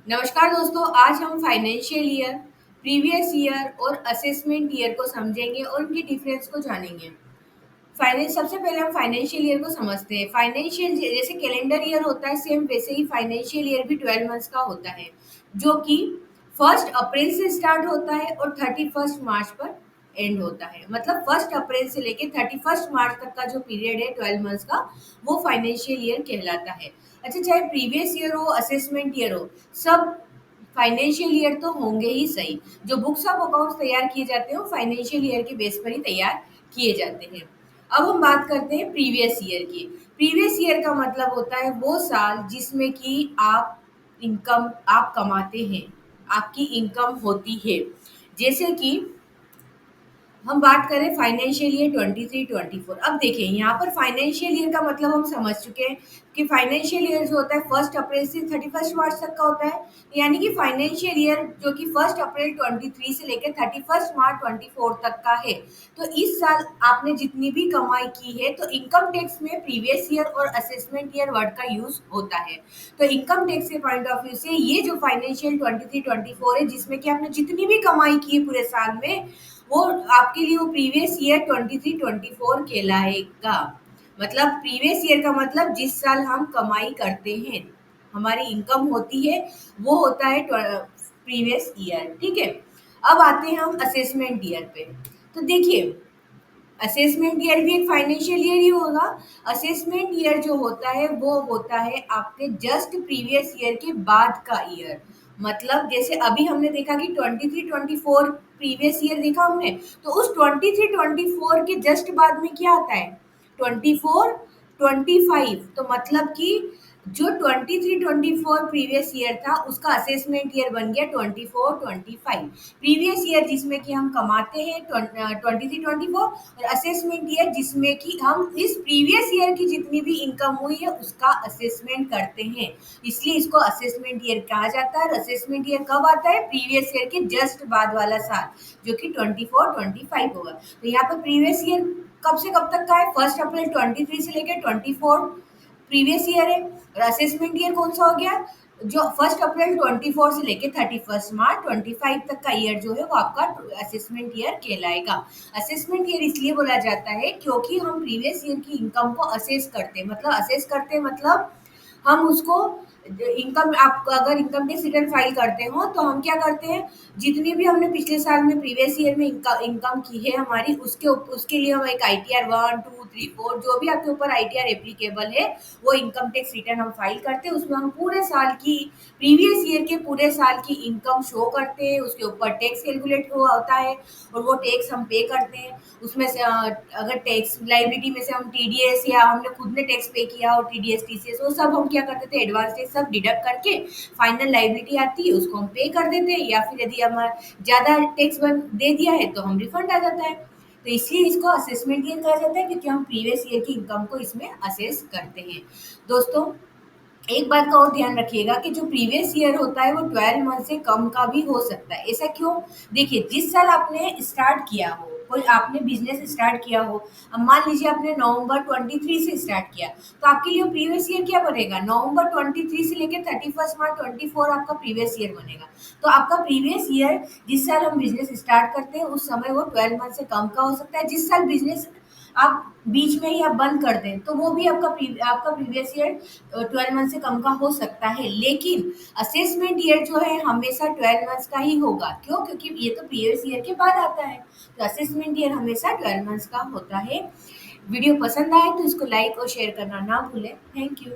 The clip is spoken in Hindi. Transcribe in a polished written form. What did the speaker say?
नमस्कार दोस्तों, आज हम फाइनेंशियल ईयर, प्रीवियस ईयर और असेसमेंट ईयर को समझेंगे और उनके डिफरेंस को जानेंगे। फाइनेंस सबसे पहले हम फाइनेंशियल ईयर को समझते हैं। फाइनेंशियल जैसे कैलेंडर ईयर होता है, सेम वैसे ही फाइनेंशियल ईयर भी 12 मंथ्स का होता है, जो कि 1 अप्रैल से स्टार्ट होता है और 31 मार्च पर एंड होता है। मतलब 1 अप्रैल से लेके 31 मार्च तक का जो पीरियड है 12 मंथ्स का, वो फाइनेंशियल ईयर कहलाता है। अच्छा, चाहे प्रीवियस ईयर हो, असेसमेंट ईयर हो, सब फाइनेंशियल ईयर तो होंगे ही सही। जो बुक्स ऑफ अकाउंट्स तैयार किए जाते हैं वो फाइनेंशियल ईयर के बेस पर ही तैयार किए जाते हैं। अब हम बात करते हैं प्रीवियस ईयर की। प्रीवियस ईयर का मतलब होता है वो साल जिसमें कि आप कमाते हैं, आपकी इनकम होती है। जैसे कि हम बात करें फाइनेंशियल ईयर 23-24। अब देखिए, यहाँ पर फाइनेंशियल ईयर का मतलब हम समझ चुके हैं कि फाइनेंशियल ईयर जो होता है 1 अप्रैल से 31 मार्च तक का होता है। यानी कि फाइनेंशियल ईयर जो कि 1 अप्रैल 23 से लेकर 31 मार्च 24 तक का है। तो इस साल आपने जितनी भी कमाई की है, तो इनकम टैक्स में प्रीवियस ईयर और असेसमेंट ईयर वर्ड का यूज होता है। तो इनकम टैक्स के पॉइंट ऑफ व्यू से ये जो फाइनेंशियल 23-24 है, जिसमें कि आपने जितनी भी कमाई की है पूरे साल में, वो आपके लिए वो प्रीवियस ईयर 23-24 कहलाएगा। मतलब प्रीवियस ईयर का मतलब जिस साल हम कमाई करते हैं, हमारी इनकम होती है, वो होता है प्रीवियस ईयर। ठीक है। अब आते हैं हम असेसमेंट ईयर पे। तो देखिए, असेसमेंट ईयर भी एक फाइनेंशियल ईयर ही होगा। असेसमेंट ईयर जो होता है वो होता है आपके जस्ट प्रीवियस ईयर के बाद का ईयर। मतलब जैसे अभी हमने देखा कि 23-24 प्रीवियस ईयर देखा हमने, तो उस 23-24 के जस्ट बाद में क्या आता है? 24-25। तो मतलब कि जो 23-24 प्रीवियस ईयर था, उसका असेसमेंट ईयर बन गया 24-25। प्रीवियस ईयर जिसमें कि हम कमाते हैं 23-24, और असेसमेंट ईयर जिसमें कि हम इस प्रीवियस ईयर की जितनी भी इनकम हुई है उसका असेसमेंट करते हैं। इसलिए इसको असेसमेंट ईयर कहा जाता है। असेसमेंट ईयर कब आता है? प्रीवियस ईयर के जस्ट बाद वाला साल, जो कि 24-25 होगा। तो यहाँ पर प्रीवियस ईयर कब से कब तक का है? 1 अप्रैल 23 से लेकर 24 प्रीवियस ईयर है। और असेसमेंट ईयर कौन सा हो गया? जो 1 अप्रैल 24 से लेके 31 मार्च 25 तक का ईयर जो है वो आपका असेसमेंट ईयर कहलाएगा। असेसमेंट ईयर इसलिए बोला जाता है क्योंकि हम प्रीवियस ईयर की इनकम को असेस करते हैं। मतलब असेस करते हैं मतलब हम उसको इनकम, आप अगर इनकम टैक्स रिटर्न फाइल करते हो तो हम क्या करते हैं, जितनी भी हमने पिछले साल में प्रीवियस ईयर में इनकम की है हमारी, उसके लिए हम एक ITR 1, 2, 3, 4 जो भी आपके ऊपर ITR एप्लीकेबल है, वो इनकम टैक्स रिटर्न हम फाइल करते हैं। उसमें हम पूरे साल की, प्रीवियस ईयर के पूरे साल की इनकम शो करते हैं। उसके ऊपर टैक्स कैलकुलेट होता है और वो टैक्स हम पे करते हैं। उसमें से अगर टैक्स लाइबिलिटी में से हम TDS या हमने खुद ने टैक्स पे किया और TDS TCS, वो सब हम क्या करते थे, एडवांस टैक्स सब डिडक्ट करके फाइनल लाइबिलिटी आती है उसको हम पे कर देते हैं। या फिर यदि हमारा ज़्यादा टैक्स बन दे दिया है तो हम रिफंड आ जाता है। तो इसलिए इसको असेसमेंट ईयर कहा जाता है, क्योंकि हम प्रीवियस ईयर की इनकम को इसमें असेस करते हैं। दोस्तों, एक बात का और ध्यान रखिएगा कि जो प्रीवियस ईयर होता है वो 12 मंथ से कम का भी हो सकता है। ऐसा क्यों? देखिए, जिस साल आपने स्टार्ट किया हो, कोई आपने बिजनेस स्टार्ट किया हो, अब मान लीजिए आपने नवंबर 23 से स्टार्ट किया, तो आपके लिए प्रीवियस ईयर क्या बनेगा? नवंबर 23 से लेकर 31 मार्च 24 आपका प्रीवियस ईयर बनेगा। तो आपका प्रीवियस ईयर जिस साल हम बिजनेस स्टार्ट करते हैं उस समय वो 12 मंथ से कम का हो सकता है। जिस साल बिजनेस आप बीच में ही आप बंद कर दें तो वो भी आपका प्रीवियस ईयर 12 मंथ से कम का हो सकता है। लेकिन असेसमेंट ईयर जो है हमेशा 12 मंथ्स का ही होगा। क्यों? क्योंकि ये तो प्रीवियस ईयर के बाद आता है। तो असेसमेंट ईयर हमेशा 12 मंथ्स का होता है। वीडियो पसंद आए तो इसको लाइक और शेयर करना ना भूलें। Thank you.